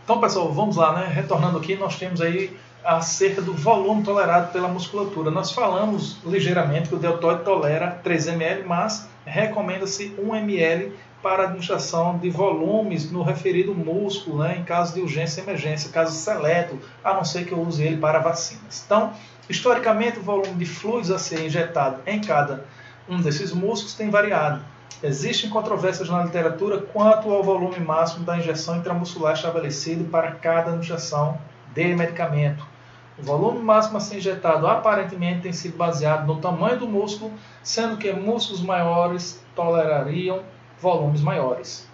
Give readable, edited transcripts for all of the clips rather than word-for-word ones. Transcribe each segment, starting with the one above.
Então, pessoal, vamos lá, né? Retornando aqui, nós temos aí acerca do volume tolerado pela musculatura. Nós falamos ligeiramente que o deltoide tolera 3 ml, mas recomenda-se 1 ml para administração de volumes no referido músculo, né, em caso de urgência e emergência, caso seleto, a não ser que eu use ele para vacinas. Então, historicamente, o volume de fluidos a ser injetado em cada um desses músculos tem variado. Existem controvérsias na literatura quanto ao volume máximo da injeção intramuscular estabelecido para cada injeção de medicamento. O volume máximo a ser injetado aparentemente tem sido baseado no tamanho do músculo, sendo que músculos maiores tolerariam volumes maiores.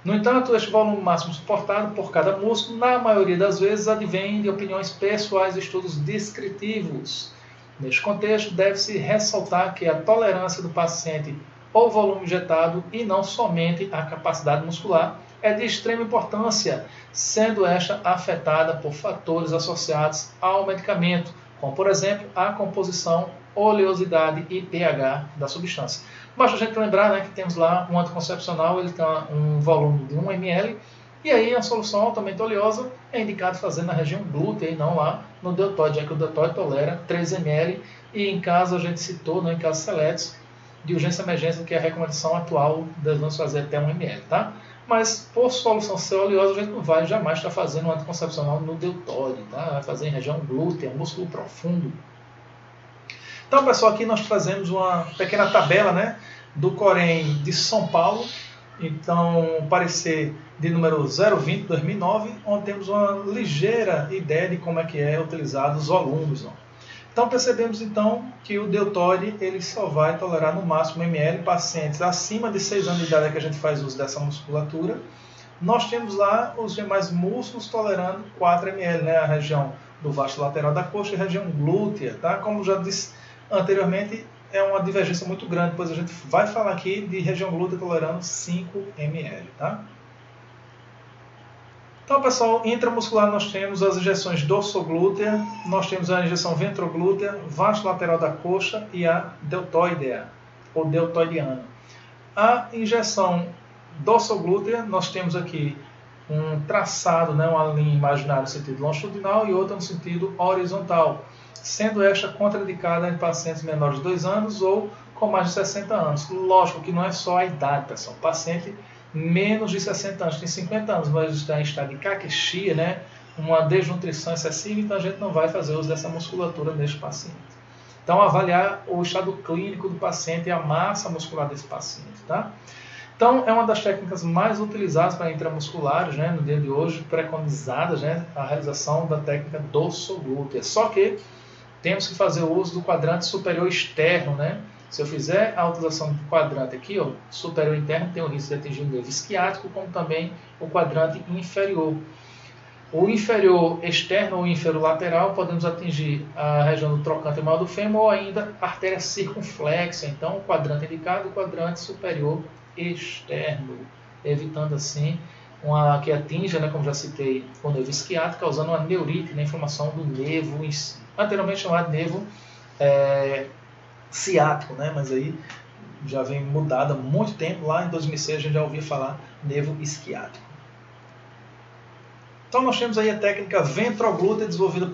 No entanto, este volume máximo suportado por cada músculo, na maioria das vezes, advém de opiniões pessoais e estudos descritivos. Neste contexto, deve-se ressaltar que a tolerância do paciente ao volume injetado e não somente à capacidade muscular é de extrema importância, sendo esta afetada por fatores associados ao medicamento, como, por exemplo, a composição, oleosidade e pH da substância. Basta a gente lembrar, né, que temos lá um anticoncepcional, ele tem um volume de 1 ml, e aí a solução altamente oleosa é indicado fazer na região glútea e não lá no deltoide, já que o deltoide tolera 3 ml, e em caso a gente citou, né, em casos seletos, de urgência e emergência, que é a recomendação atual, devemos fazer até 1 ml, tá? Mas por solução ser oleosa, a gente não vai jamais estar fazendo um anticoncepcional no deltoide, tá? Vai fazer em região glútea, músculo profundo. Então, pessoal, aqui nós trazemos uma pequena tabela, né, do Corém de São Paulo, então, parecer de número 020/2009, onde temos uma ligeira ideia de como é que é utilizado os volumes. Ó. Então, percebemos então que o deltoide ele só vai tolerar no máximo ml pacientes acima de 6 anos de idade, que a gente faz uso dessa musculatura. Nós temos lá os demais músculos tolerando 4 ml, né, a região do vasto lateral da coxa e a região glútea, tá? Como já disse anteriormente, é uma divergência muito grande, pois a gente vai falar aqui de região glútea tolerando 5 ml, tá? Então, pessoal, intramuscular nós temos as injeções dorsoglútea, nós temos a injeção ventroglútea, vasto lateral da coxa e a deltoidea, ou deltoidiana. A injeção dorsoglútea, nós temos aqui um traçado, né, uma linha imaginária no sentido longitudinal e outra no sentido horizontal, sendo esta contraindicada em pacientes menores de 2 anos ou com mais de 60 anos. Lógico que não é só a idade, pessoal. O paciente menos de 60 anos, tem 50 anos, mas está em estado de caquexia, né, uma desnutrição excessiva, então a gente não vai fazer uso dessa musculatura neste paciente. Então, avaliar o estado clínico do paciente e a massa muscular desse paciente, tá? Então, é uma das técnicas mais utilizadas para intramusculares, né, no dia de hoje, preconizadas, né, a realização da técnica dorsoglútea. Só que temos que fazer o uso do quadrante superior externo, né? Se eu fizer a utilização do quadrante aqui, ó, superior interno, tem o risco de atingir o nervo isquiático, como também o quadrante inferior. O inferior externo ou inferior lateral, podemos atingir a região do trocânter maior do fêmur ou ainda a artéria circunflexa. Então, o quadrante indicado, o quadrante superior externo, evitando assim que atinja, né, como já citei, o nervo isquiático, causando uma neurite, né, inflamação do nervo em si. Anteriormente chamado nervo ciático, né, mas aí já vem mudado há muito tempo. Lá em 2006 a gente já ouvia falar nervo isquiático. Então nós temos aí a técnica ventroglútea desenvolvida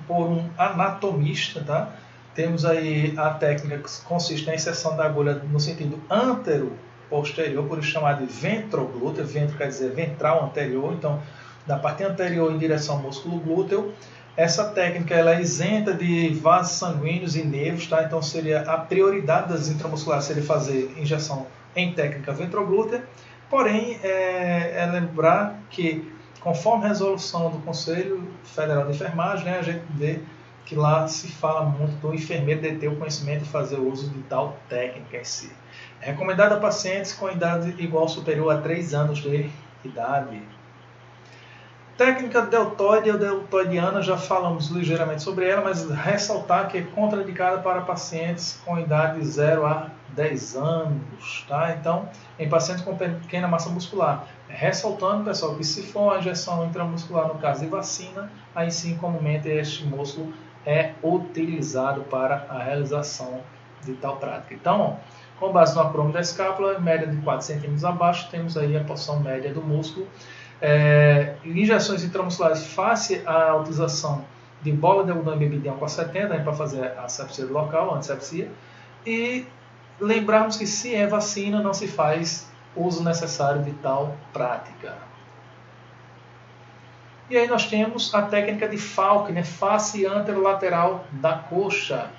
por um anatomista, tá? Temos aí a técnica que consiste na inserção da agulha no sentido antero-posterior, por isso chamada de ventroglútea. Ventro quer dizer ventral anterior, então da parte anterior em direção ao músculo glúteo. Essa técnica ela é isenta de vasos sanguíneos e nervos, tá? Então seria a prioridade das intramusculares seria fazer injeção em técnica ventroglútea. Porém, é lembrar que conforme a resolução do Conselho Federal de Enfermagem, né, a gente vê que lá se fala muito do enfermeiro de ter o conhecimento e fazer uso de tal técnica em si. É recomendado a pacientes com idade igual ou superior a 3 anos de idade. Técnica deltoide ou deltoidiana, já falamos ligeiramente sobre ela, mas ressaltar que é contraindicada para pacientes com idade de 0 a 10 anos, tá? Então, em pacientes com pequena massa muscular. Ressaltando, pessoal, que se for uma injeção intramuscular no caso de vacina, aí sim, comumente, este músculo é utilizado para a realização de tal prática. Então, com base no acrômio da escápula, em média de 4 cm abaixo, temos aí a porção média do músculo. injeções intramusculares face à utilização de bola de algodão embebida em álcool 70 para fazer a asepsia do local, a antisepsia. E lembrarmos que se é vacina, não se faz uso necessário de tal prática. E aí nós temos a técnica de Falk, né? Face anterolateral da coxa.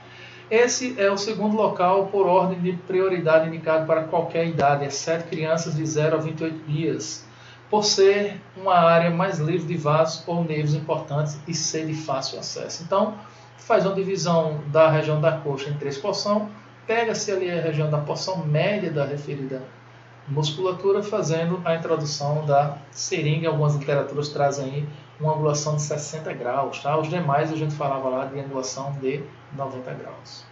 Esse é o segundo local por ordem de prioridade indicado para qualquer idade, exceto crianças de 0 a 28 dias, por ser uma área mais livre de vasos ou nervos importantes e ser de fácil acesso. Então, faz uma divisão da região da coxa em 3 porções, pega-se ali a região da porção média da referida musculatura, fazendo a introdução da seringa. Algumas literaturas trazem aí uma angulação de 60 graus. Tá? Os demais a gente falava lá de angulação de 90 graus.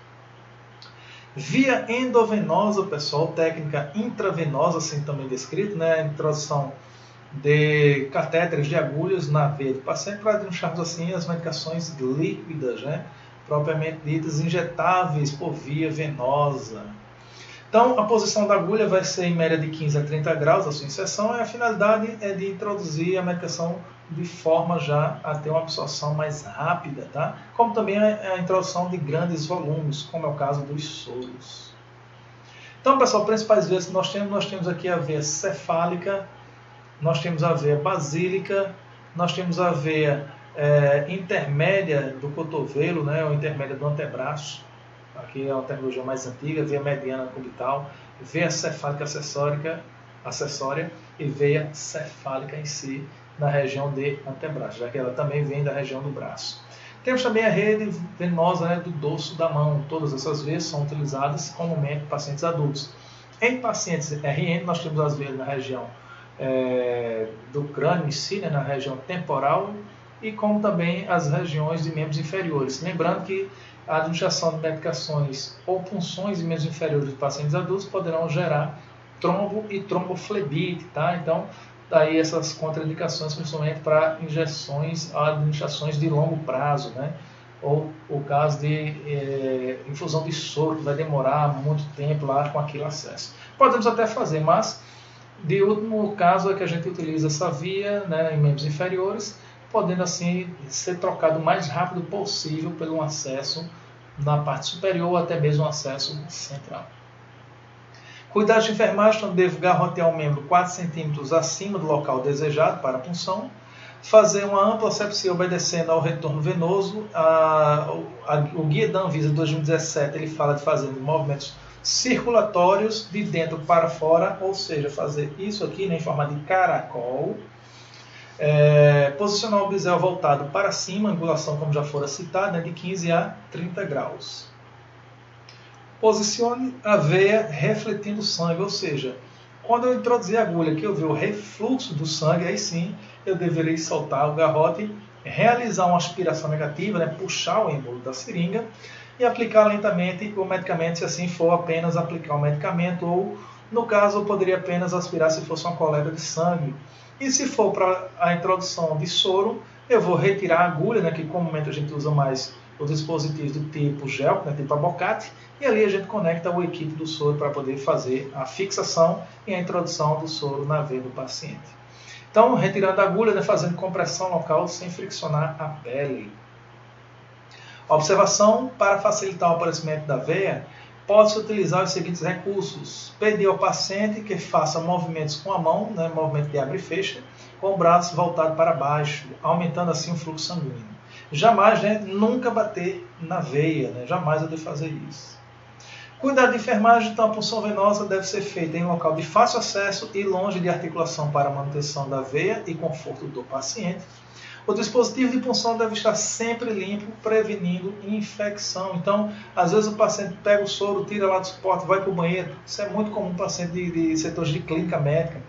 Via endovenosa, pessoal, técnica intravenosa, assim também descrito, né? A introdução de catéteres de agulhas na veia do paciente para deixarmos assim as medicações líquidas, né? Propriamente ditas, injetáveis por via venosa. Então, a posição da agulha vai ser em média de 15 a 30 graus a sua inserção, e a finalidade é de introduzir a medicação de forma já a ter uma absorção mais rápida, tá? Como também a introdução de grandes volumes, como é o caso dos soros. Então, pessoal, principais veias que nós temos aqui a veia cefálica, nós temos a veia basílica, nós temos a veia intermédia do cotovelo, né, ou intermédia do antebraço. Aqui é a terminologia mais antiga, veia mediana cubital, veia cefálica acessória e veia cefálica em si, na região de antebraço, já que ela também vem da região do braço. Temos também a rede venosa, né, do dorso da mão. Todas essas veias são utilizadas comumente em pacientes adultos. Em pacientes RN, nós temos as veias na região do crânio em si, né, na região temporal, e como também as regiões de membros inferiores. Lembrando que a administração de medicações ou punções de membros inferiores de pacientes adultos poderão gerar trombo e tromboflebite, tá? Então, daí essas contraindicações, principalmente para injeções, administrações de longo prazo, né? Ou o caso de infusão de soro, que vai demorar muito tempo lá com aquele acesso. Podemos até fazer, mas de último caso é que a gente utiliza essa via, né, em membros inferiores, podendo assim ser trocado o mais rápido possível pelo um acesso na parte superior ou até mesmo um acesso central. Cuidados de enfermagem, então devo garrotear o membro 4 centímetros acima do local desejado para a punção, fazer uma ampla asepsia obedecendo ao retorno venoso. O Guia da Anvisa 2017 ele fala de fazer movimentos circulatórios de dentro para fora, ou seja, fazer isso aqui, né, em forma de caracol. Posicionar o bisel voltado para cima, angulação como já fora citado, né, de 15 a 30 graus. Posicione a veia refletindo o sangue, ou seja, quando eu introduzir a agulha que eu ver o refluxo do sangue, aí sim eu deverei soltar o garrote, realizar uma aspiração negativa, né, puxar o êmbolo da seringa e aplicar lentamente o medicamento, se assim for apenas aplicar o medicamento, ou no caso eu poderia apenas aspirar se fosse uma coleta de sangue. E se for para a introdução de soro, eu vou retirar a agulha, né, que comumente a gente usa mais os dispositivos do tipo gel, né, tipo abocate, e ali a gente conecta o equipe do soro para poder fazer a fixação e a introdução do soro na veia do paciente. Então, retirando a agulha, né, fazendo compressão local sem friccionar a pele. Observação: para facilitar o aparecimento da veia, pode-se utilizar os seguintes recursos. Pedir ao paciente que faça movimentos com a mão, né, movimento de abre e fecha, com o braço voltado para baixo, aumentando assim o fluxo sanguíneo. Jamais, né, nunca bater na veia, né, jamais eu devo fazer isso. Cuidado de enfermagem, então a punção venosa deve ser feita em local de fácil acesso e longe de articulação para a manutenção da veia e conforto do paciente. O dispositivo de punção deve estar sempre limpo, prevenindo infecção. Então, às vezes o paciente pega o soro, tira lá do suporte, vai para o banheiro. Isso é muito comum para paciente de setores de clínica médica.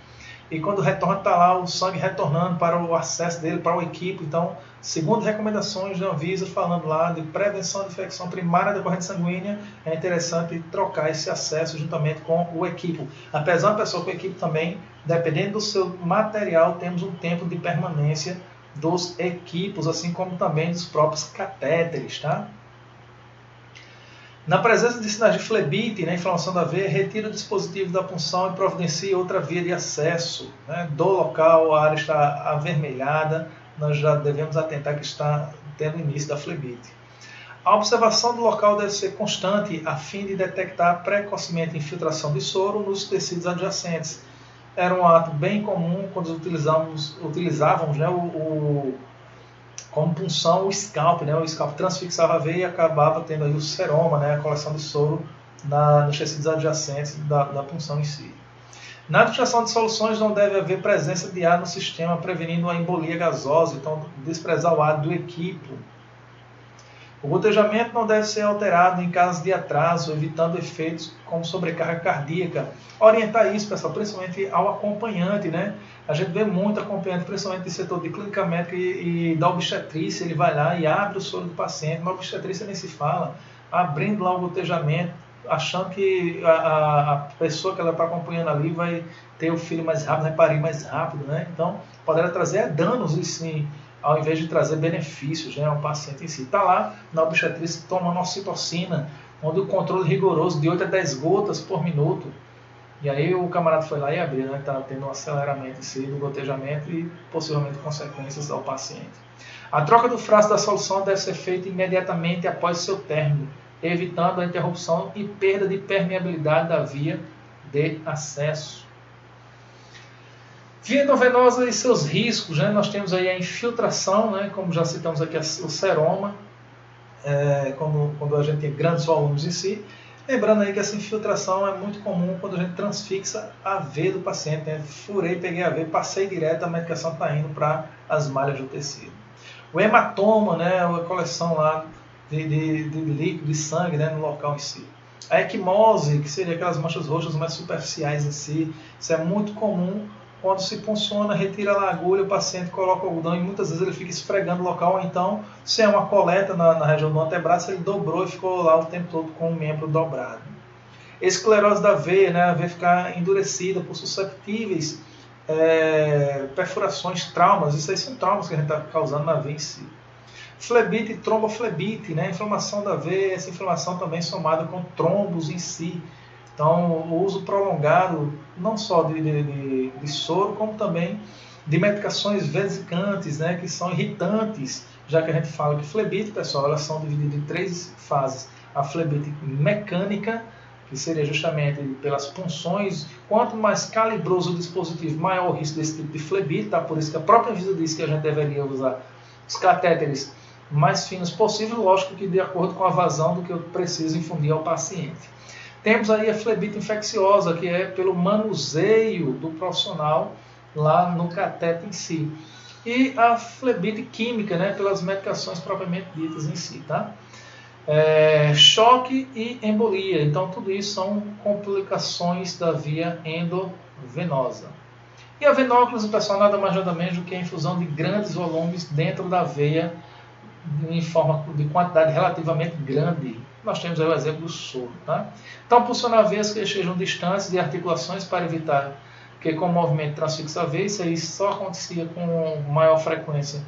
E quando retorna, está lá o sangue retornando para o acesso dele, para o equipo. Então, segundo recomendações da Anvisa, falando lá de prevenção de infecção primária da corrente sanguínea, é interessante trocar esse acesso juntamente com o equipo. Apesar da pessoa com o equipo também, dependendo do seu material, temos um tempo de permanência dos equipos, assim como também dos próprios catéteres, tá? Na presença de sinais de flebite, né, inflamação da veia, retira o dispositivo da punção e providencia outra via de acesso. Né? Do local, a área está avermelhada, nós já devemos atentar que está tendo início da flebite. A observação do local deve ser constante a fim de detectar precocemente infiltração de soro nos tecidos adjacentes. Era um ato bem comum quando utilizávamos né, como punção o scalp, né? O scalp transfixava a veia e acabava tendo aí o seroma, né? A coleção de soro nos tecidos adjacentes da punção em si. Na administração de soluções não deve haver presença de ar no sistema, prevenindo a embolia gasosa, então desprezar o ar do equipo. O gotejamento não deve ser alterado em caso de atraso, evitando efeitos como sobrecarga cardíaca. Orientar isso, pessoal, principalmente ao acompanhante, né? A gente vê muito acompanhante, principalmente do setor de clínica médica e da obstetrícia, ele vai lá e abre o soro do paciente. Na obstetrícia nem se fala, abrindo lá o gotejamento, achando que a pessoa que ela está acompanhando ali vai ter o filho mais rápido, vai parir mais rápido, né? Então, poderá trazer danos, sim, ao invés de trazer benefícios, né, ao paciente em si. Está lá na obstetrícia tomando ocitocina, onde o controle rigoroso de 8 a 10 gotas por minuto. E aí o camarada foi lá e abriu, né? Está tendo um aceleramento em si do gotejamento e possivelmente consequências ao paciente. A troca do frasco da solução deve ser feita imediatamente após seu término, evitando a interrupção e perda de permeabilidade da via de acesso. Via endovenosa e seus riscos, né? Nós temos aí a infiltração, né? Como já citamos aqui, o seroma, quando a gente tem grandes volumes em si. Lembrando aí que essa infiltração é muito comum quando a gente transfixa a veia do paciente, né? Furei, peguei a veia, passei direto, a medicação está indo para as malhas do tecido. O hematoma, né? A coleção lá de líquido, de sangue, né? No local em si. A equimose, que seria aquelas manchas roxas mais superficiais em si, isso é muito comum. Quando se funciona, retira a agulha, o paciente coloca o algodão e muitas vezes ele fica esfregando o local, ou então, se é uma coleta na região do antebraço, ele dobrou e ficou lá o tempo todo com o membro dobrado. Esclerose da veia, né? A veia ficar endurecida por susceptíveis perfurações, traumas, isso aí são traumas que a gente está causando na veia em si. Flebite e tromboflebite, né? Inflamação da veia, essa inflamação também somada com trombos em si. Então, o uso prolongado, não só de soro, como também de medicações vesicantes, né, que são irritantes, já que a gente fala que flebite, pessoal, elas são divididas em 3 fases. A flebite mecânica, que seria justamente pelas punções. Quanto mais calibroso o dispositivo, maior o risco desse tipo de flebite, tá? Por isso que a própria Anvisa diz que a gente deveria usar os catéteres mais finos possível, lógico que de acordo com a vazão do que eu preciso infundir ao paciente. Temos aí a flebite infecciosa, que é pelo manuseio do profissional lá no cateter em si. E a flebite química, né, pelas medicações propriamente ditas em si. Tá? Choque e embolia. Então, tudo isso são complicações da via endovenosa. E a venóclise, pessoal, nada mais nada menos do que a infusão de grandes volumes dentro da veia em forma de quantidade relativamente grande. Nós temos aí o exemplo do soro. Tá? Então, pulsionar veias que estejam distantes de articulações para evitar que com o movimento transfixa a veia, isso aí só acontecia com maior frequência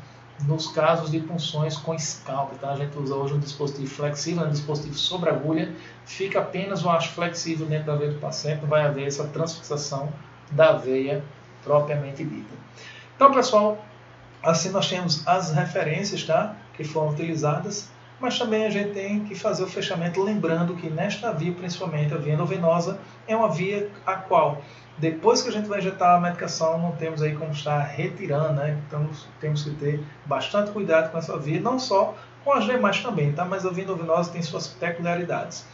nos casos de punções com scalp. Tá? A gente usa hoje um dispositivo flexível, um dispositivo sobre agulha, fica apenas um haste flexível dentro da veia do paciente, não vai haver essa transfixação da veia propriamente dita. Então, pessoal, assim nós temos as referências, tá? Que foram utilizadas, mas também a gente tem que fazer o fechamento lembrando que nesta via, principalmente a via endovenosa, é uma via a qual, depois que a gente vai injetar a medicação, não temos aí como estar retirando, né? Então temos que ter bastante cuidado com essa via, não só com as demais também, tá? Mas a via endovenosa tem suas peculiaridades.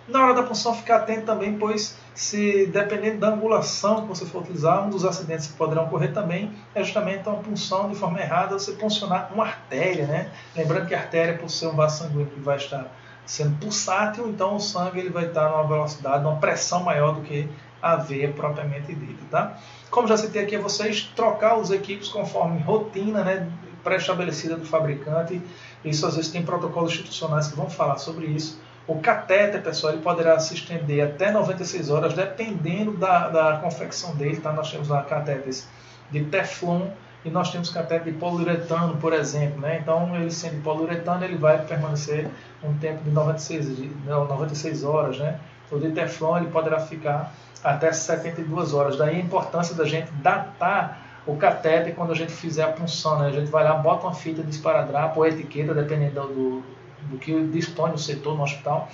Na hora da punção, ficar atento também, pois, se dependendo da angulação que você for utilizar, um dos acidentes que poderão ocorrer também é justamente uma punção de forma errada, você puncionar uma artéria, né? Lembrando que a artéria, por ser um vaso sanguíneo que vai estar sendo pulsátil, então o sangue ele vai estar numa velocidade, numa pressão maior do que a veia propriamente dita, tá? Como já citei aqui a vocês, trocar os equipos conforme rotina, né, pré-estabelecida do fabricante. Isso às vezes tem protocolos institucionais que vão falar sobre isso. O catéter, pessoal, ele poderá se estender até 96 horas, dependendo da confecção dele. Tá? Nós temos lá catéteres de Teflon, e nós temos catéter de poliuretano, por exemplo, né? Então, ele sendo de poliuretano, ele vai permanecer um tempo de 96 horas, né? O de Teflon, ele poderá ficar até 72 horas. Daí a importância da gente datar o catéter quando a gente fizer a punção, né? A gente vai lá, bota uma fita de esparadrapo ou etiqueta, dependendo do que dispõe no setor, no hospital,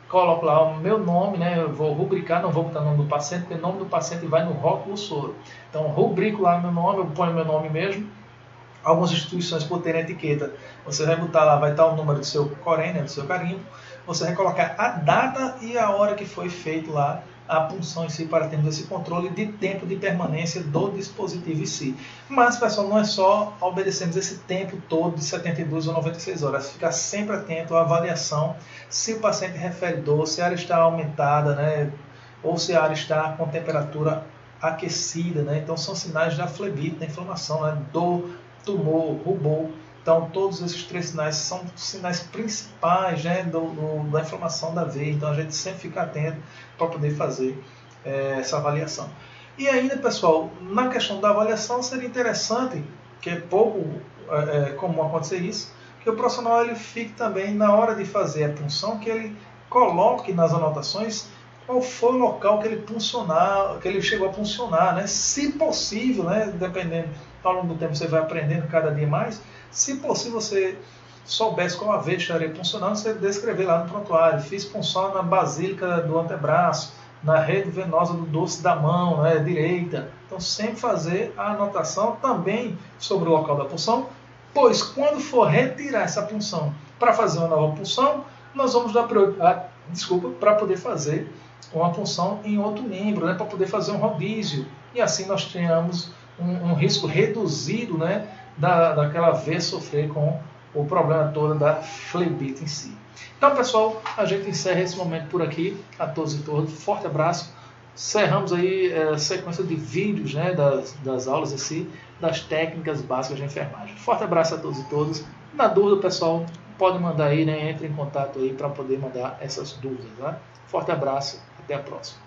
coloco lá o meu nome, né? Eu vou rubricar, não vou botar o nome do paciente, porque o nome do paciente vai no rótulo do soro. Então, rubrico lá meu nome, eu ponho meu nome mesmo. Algumas instituições, por terem etiqueta, você vai botar lá, vai estar o número do seu corém, né? Do seu carimbo. Você vai colocar a data e a hora que foi feito lá a punção em si, para termos esse controle de tempo de permanência do dispositivo em si. Mas, pessoal, não é só obedecermos esse tempo todo de 72 ou 96 horas. Ficar sempre atento à avaliação, se o paciente refere dor, se a área está aumentada, né, ou se a área está com temperatura aquecida, né? Então, são sinais da flebite, da inflamação, né? Dor, tumor, rubor. Então, todos esses 3 sinais são sinais principais, né, da inflamação da veia. Então, a gente sempre fica atento para poder fazer essa avaliação. E ainda, pessoal, na questão da avaliação, seria interessante, que é pouco comum acontecer isso, que o profissional ele fique também, na hora de fazer a punção, que ele coloque nas anotações qual foi o local que ele chegou a puncionar, né? Se possível, né, dependendo, ao longo do tempo você vai aprendendo cada dia mais. Se possível, você soubesse qual a veia estaria puncionando, você descrever lá no prontuário. Fiz punção na basílica do antebraço, na rede venosa do dorso da mão, né, direita. Então, sempre fazer a anotação também sobre o local da punção, pois quando for retirar essa punção para fazer uma nova punção, nós vamos dar prioridade, para poder fazer uma punção em outro membro, né, para poder fazer um rodízio. E assim nós tenhamos um risco reduzido, né, daquela veia sofrer com o problema todo da flebite em si. Então, pessoal, a gente encerra esse momento por aqui. A todos e todas, forte abraço. Encerramos aí a sequência de vídeos, né, das aulas em si, das técnicas básicas de enfermagem. Forte abraço a todos e todas. Na dúvida, pessoal, pode mandar aí, né, entre em contato aí para poder mandar essas dúvidas. Né? Forte abraço, até a próxima.